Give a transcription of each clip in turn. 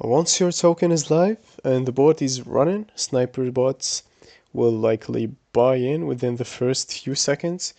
Once your token is live and the bot is running, sniper bots will likely buy in within the first few seconds.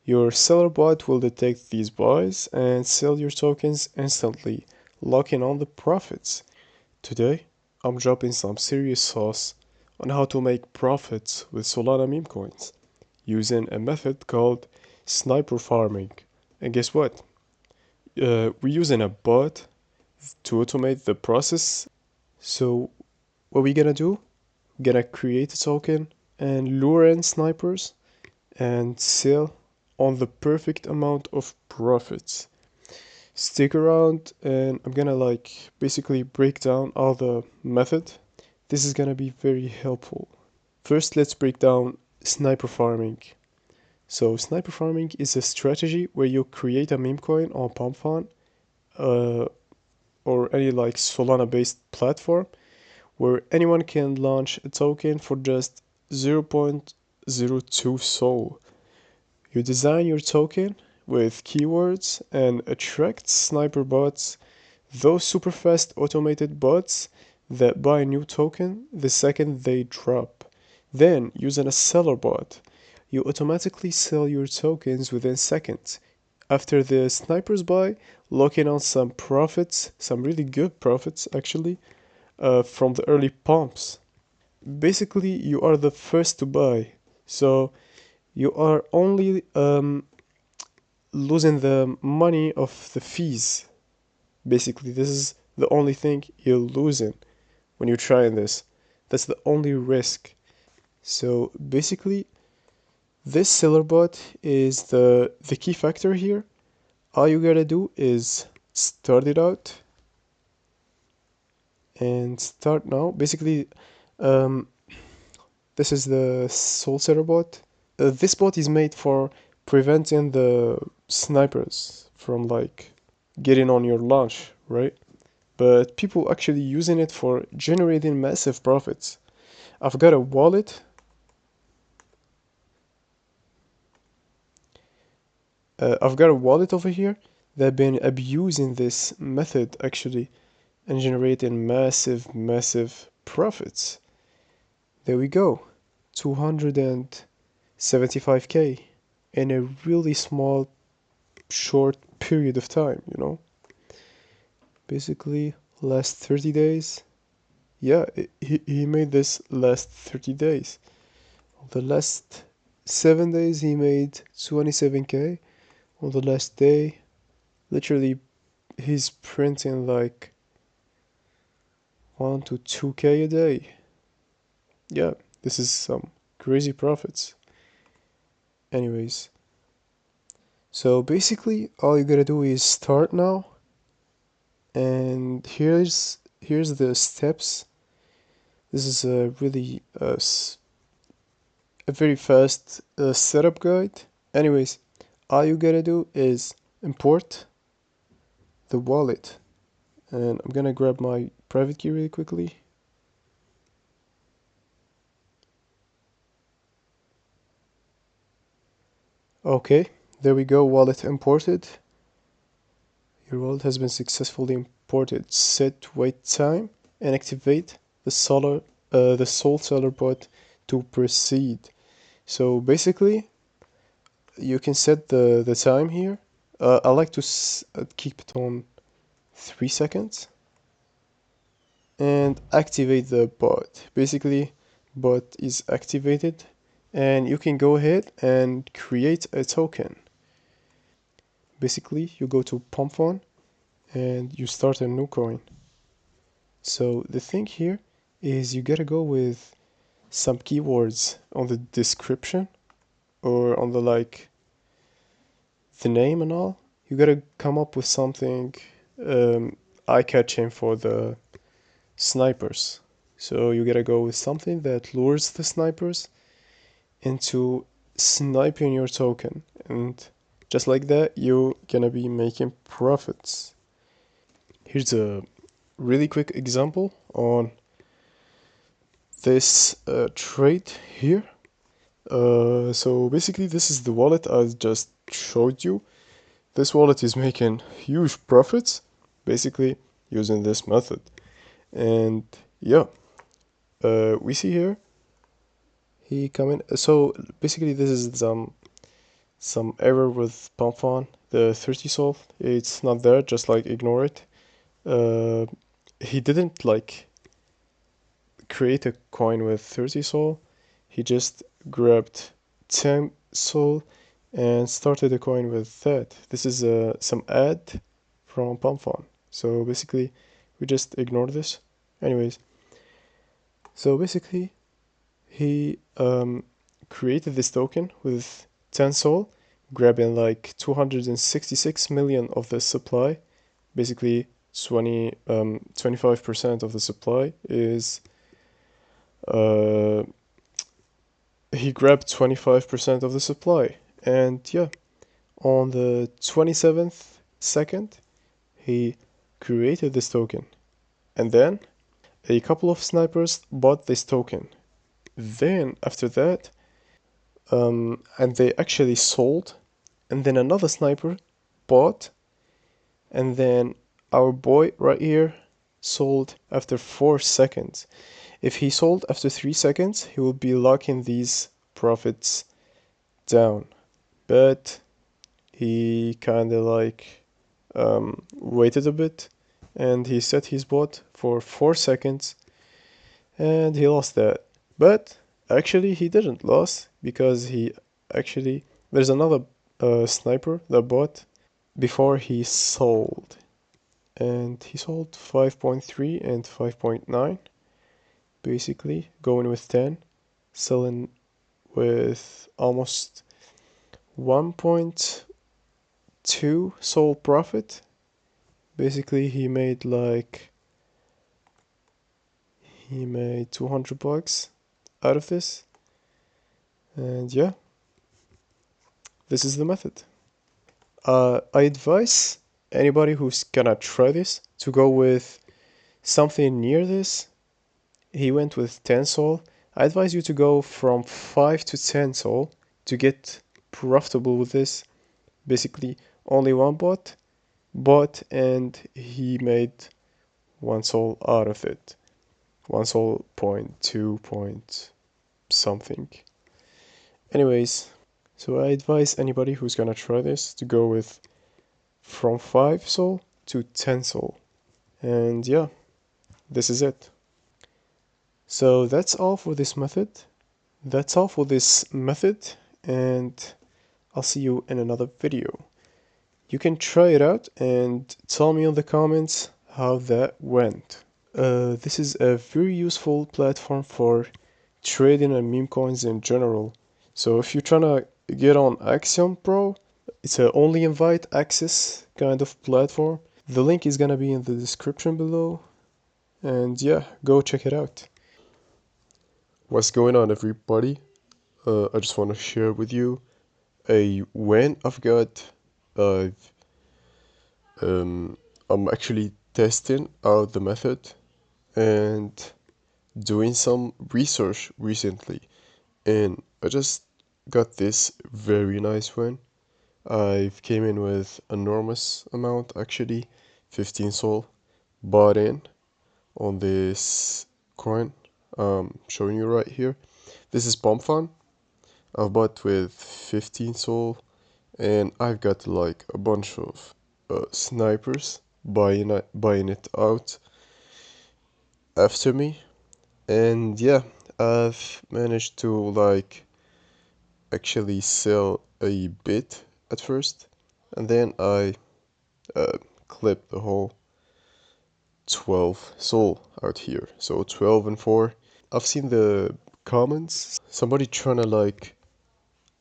Your seller bot will detect these buys and sell your tokens instantly, locking on the profits. Today, I'm dropping some serious sauce on how to make profits with Solana meme coins using a method called sniper farming. And guess what? We're using a bot to automate the process. So what we gonna do? We're gonna create a token and lure in snipers and sell on the perfect amount of profits. Stick around and I'm gonna basically break down all the method. This is gonna be very helpful. First, let's break down sniper farming. So sniper farming is a strategy where you create a meme coin on PumpFun uh, or any Solana based platform where anyone can launch a token for just 0.02 SOL. You design your token with keywords and attract sniper bots, those super fast automated bots that buy a new token the second they drop. Then, using a seller bot, you automatically sell your tokens within seconds. After the snipers buy, locking on some profits, some really good profits actually, from the early pumps. Basically, you are the first to buy, so you are only losing the money of the fees. Basically, this is the only thing you're losing when you're trying this. That's the only risk. So basically, this seller bot is the key factor here. All you gotta do is start it out and start now. Basically, um, this is the soul seller bot. This bot is made for preventing the snipers from getting on your launch, right? But people actually using it for generating massive profits. I've got a wallet. I've got a wallet over here that been abusing this method actually and generating massive profits. There we go. 275k in a really small short period of time. Basically last 30 days. Yeah, he made this last 30 days. The last 7 days he made 27k. On the last day, literally he's printing 1 to 2k a day. Yeah, this is some crazy profits. Anyways, so basically all you gotta do is start now, and here's the steps. This is a really a very fast setup guide. Anyways, all you gotta do is import the wallet, and I'm gonna grab my private key really quickly. Okay, there we go, wallet imported. Your wallet has been successfully imported. Set wait time and activate the soul seller bot to proceed. So basically, you can set the time here. I like to keep it on 3 seconds and activate the bot. Basically, bot is activated and you can go ahead and create a token. Basically, you go to PumpFun and you start a new coin. So the thing here is you gotta go with some keywords on the description or on the name and all. You gotta come up with something eye-catching for the snipers. So you gotta go with something that lures the snipers into sniping your token, and just like that you're gonna be making profits. Here's a really quick example on this trade here. So basically this is the wallet I just showed you. This wallet is making huge profits basically using this method. And yeah, we see here he coming. So basically, this is some error with Pump the 30 sol. It's not there. Just like ignore it. Uh, he didn't like create a coin with 30 sol. He just grabbed 10 sol and started a coin with that. This is some ad from Pump. So basically, we just ignore this. Anyways, so basically, he created this token with 10 sol, grabbing like 266 million of the supply. Basically, 25% of the supply is uh, he grabbed 25% of the supply. And yeah, on the 27th second, he created this token. And then a couple of snipers bought this token. Then after that, and they actually sold, and then another sniper bought, and then our boy right here sold after 4 seconds. If he sold after 3 seconds, he would be locking these profits down. But he kind of like waited a bit, and he set his bot for 4 seconds, and he lost that. But actually he didn't lose, because he actually, there's another sniper that bought before he sold, and he sold 5.3 and 5.9, basically going with 10, selling with almost 1.2 sold profit. Basically he made 200 bucks out of this. And yeah, this is the method. I advise anybody who's gonna try this to go with something near this. He went with 10 sol. I advise you to go from 5 to 10 sol to get profitable with this. Basically, only one bought, and he made 1 sol out of it. 1 sol point 2 point something. Anyways, so I advise anybody who's gonna try this to go with from 5 sol to 10 sol. And yeah, this is it. So that's all for this method. That's all for this method, and I'll see you in another video. You can try it out and tell me in the comments how that went. This is a very useful platform for trading and meme coins in general. So if you're trying to get on Axiom Pro, it's a only invite access kind of platform. The link is gonna be in the description below. And yeah, go check it out. What's going on, everybody? I just want to share with you a win I've got. Uh, I'm actually testing out the method and doing some research recently, and I just got this very nice win. I've came in with enormous amount, actually 15 sol bought in on this coin showing you right here. This is Pump Fun. I've bought with 15 sol, and I've got like a bunch of snipers buying it out after me. And yeah, I've managed to like actually sell a bit at first, and then I uh, clipped the whole 12 sol out here. So 12 and 4. I've seen the comments, somebody trying to like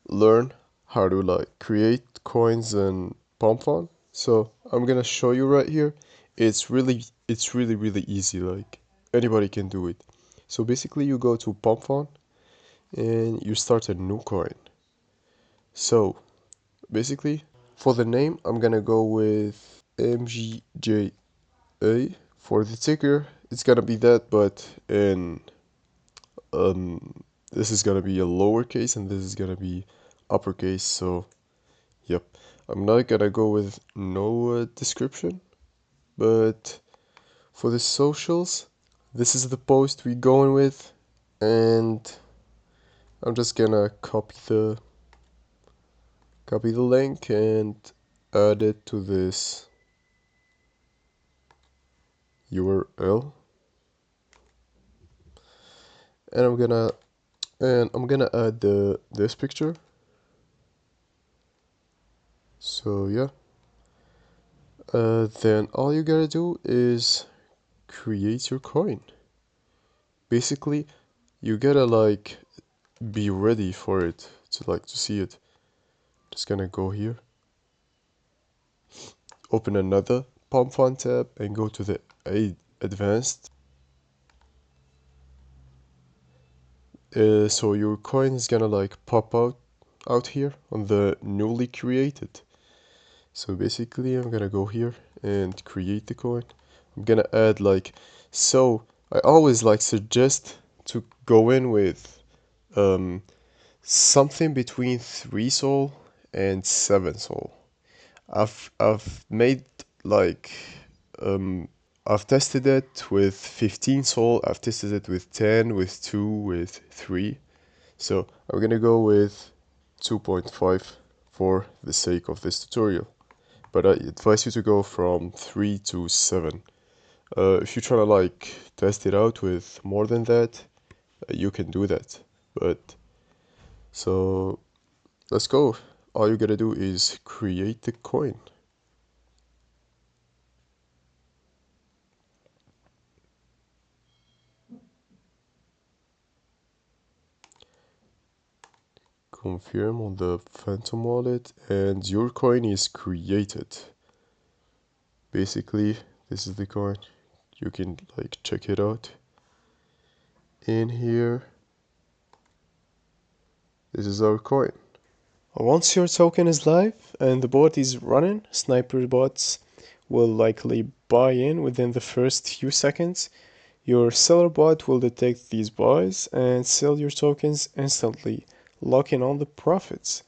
learn how to like create coins and pump on. So I'm gonna show you right here. It's really easy, like anybody can do it. So basically you go to pump on and you start a new coin. So basically for the name I'm gonna go with MGJA. For the ticker it's gonna be that, but in this is gonna be a lowercase and this is gonna be uppercase. So yep, I'm not gonna go with no description, but for the socials this is the post we're going with, and I'm just gonna copy the link and add it to this URL, and I'm gonna add this picture. So yeah, then all you gotta do is create your coin. Basically, you gotta like be ready for it to see it. Just gonna go here, open another Palm Fund tab, and go to the advanced. So your coin is gonna like pop out here on the newly created. So basically, I'm gonna go here and create the coin. I'm gonna add like, so I always like suggest to go in with something between 3 sol and 7 sol. I've made like I've tested it with 15 sol, I've tested it with 10, with 2, with 3. So I'm gonna go with 2.5 for the sake of this tutorial. But I advise you to go from 3 to 7. If you're trying to like test it out with more than that, you can do that. But so let's go. All you gotta do is create the coin. Confirm on the Phantom wallet, and your coin is created. Basically, this is the coin. You can like check it out. In here, this is our coin. Once your token is live and the bot is running, sniper bots will likely buy in within the first few seconds. Your seller bot will detect these buys and sell your tokens instantly, locking on the profits.